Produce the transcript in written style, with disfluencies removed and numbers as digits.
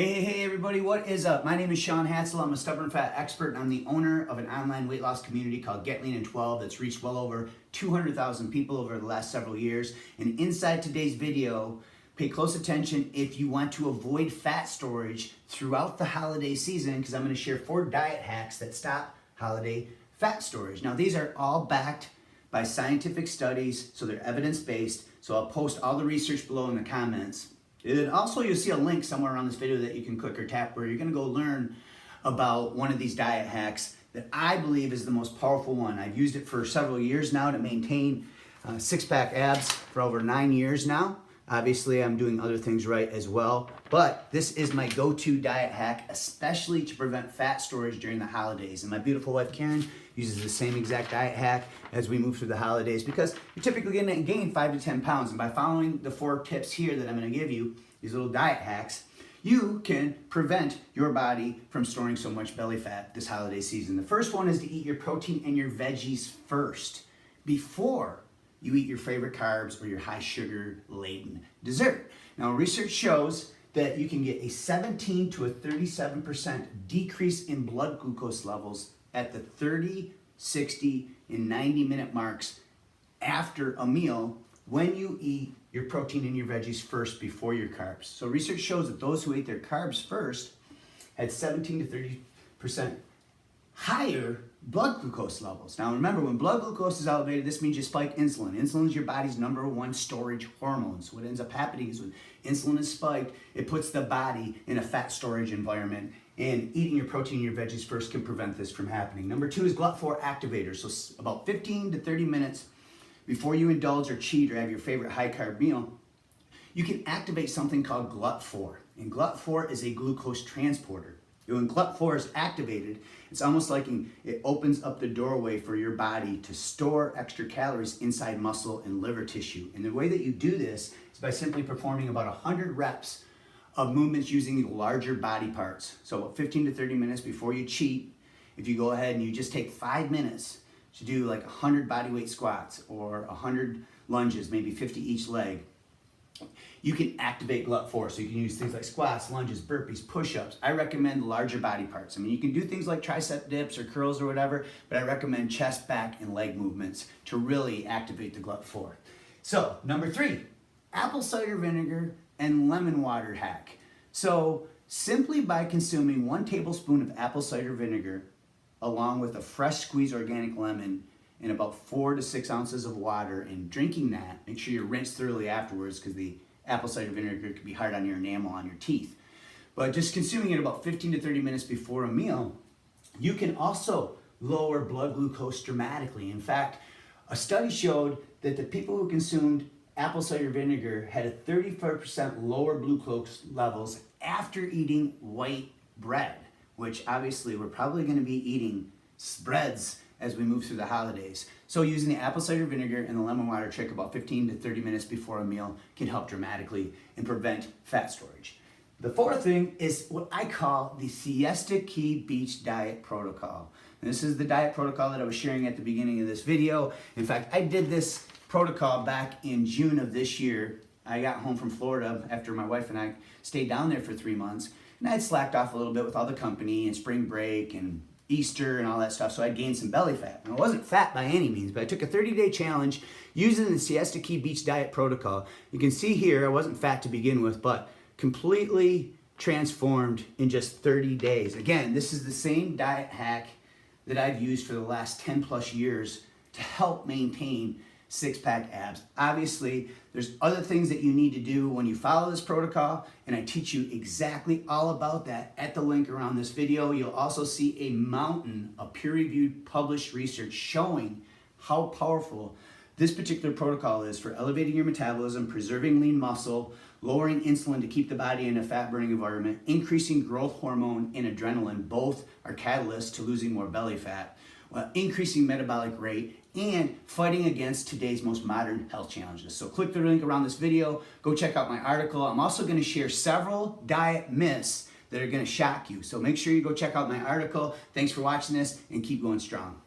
Hey everybody, what is up? My name is Sean Hatzel. I'm a stubborn fat expert and I'm the owner of an online weight loss community called Get Lean in 12 that's reached well over 200,000 people over the last several years. And inside today's video, pay close attention if you want to avoid fat storage throughout the holiday season, because I'm going to share 4 diet hacks that stop holiday fat storage. Now these are all backed by scientific studies, so they're evidence-based. So I'll post all the research below in the comments. And also you'll see a link somewhere around this video that you can click or tap where you're going to go learn about one of these diet hacks that I believe is the most powerful one. I've used it for several years now to maintain six-pack abs for over 9 years now. Obviously I'm doing other things right as well, but this is my go-to diet hack, especially to prevent fat storage during the holidays. And my beautiful wife Karen uses the same exact diet hack as we move through the holidays, because you're typically going to gain 5 to 10 pounds. And by following the 4 tips here that I'm going to give you, these little diet hacks, you can prevent your body from storing so much belly fat this holiday season. The first one is to eat your protein and your veggies first before you eat your favorite carbs or your high sugar laden dessert. Now research shows that you can get a 17 to a 37% decrease in blood glucose levels at the 30, 60, and 90-minute marks after a meal when you eat your protein and your veggies first before your carbs. So research shows that those who ate their carbs first had 17 to 30% higher blood glucose levels. Now remember, when blood glucose is elevated, this means you spike insulin. Insulin is your body's #1 storage hormone. So what ends up happening is when insulin is spiked, it puts the body in a fat storage environment, and eating your protein and your veggies first can prevent this from happening. Number 2 is GLUT4 activators. So about 15 to 30 minutes before you indulge or cheat or have your favorite high-carb meal, you can activate something called GLUT4. And GLUT4 is a glucose transporter. When GLUT4 is activated, it's almost like it opens up the doorway for your body to store extra calories inside muscle and liver tissue. And the way that you do this is by simply performing about 100 reps of movements using larger body parts. So about 15 to 30 minutes before you cheat, if you go ahead and you just take 5 minutes to do like 100 bodyweight squats or 100 lunges, maybe 50 each leg, you can activate GLUT4. So you can use things like squats, lunges, burpees, push-ups. I recommend larger body parts. I mean, you can do things like tricep dips or curls or whatever, but I recommend chest, back, and leg movements to really activate the GLUT4. So number 3, apple cider vinegar and lemon water hack. So simply by consuming 1 tablespoon of apple cider vinegar along with a fresh squeezed organic lemon and about 4 to 6 ounces of water, and drinking that, make sure you rinse thoroughly afterwards because the apple cider vinegar can be hard on your enamel on your teeth. But just consuming it about 15 to 30 minutes before a meal, you can also lower blood glucose dramatically. In fact, a study showed that the people who consumed apple cider vinegar had a 34% lower glucose levels after eating white bread, which obviously we're probably going to be eating spreads as we move through the holidays. So using the apple cider vinegar and the lemon water trick about 15 to 30 minutes before a meal can help dramatically and prevent fat storage. The 4th thing is what I call the Siesta Key Beach Diet Protocol. And this is the diet protocol that I was sharing at the beginning of this video. In fact, I did this protocol back in June of this year. I got home from Florida after my wife and I stayed down there for 3 months. And I had slacked off a little bit with all the company and spring break and Easter and all that stuff, so I gained some belly fat. And I wasn't fat by any means, but I took a 30-day challenge using the Siesta Key Beach Diet Protocol. You can see here I wasn't fat to begin with, but completely transformed in just 30 days. Again, this is the same diet hack that I've used for the last 10 plus years to help maintain six-pack abs. Obviously, there's other things that you need to do when you follow this protocol, and I teach you exactly all about that at the link around this video. You'll also see a mountain of peer-reviewed published research showing how powerful this particular protocol is for elevating your metabolism, preserving lean muscle, lowering insulin to keep the body in a fat-burning environment, increasing growth hormone and adrenaline. Both are catalysts to losing more belly fat, increasing metabolic rate, and fighting against today's most modern health challenges. So click the link around this video, go check out my article. I'm also going to share several diet myths that are going to shock you. So make sure you go check out my article. Thanks for watching this, and keep going strong.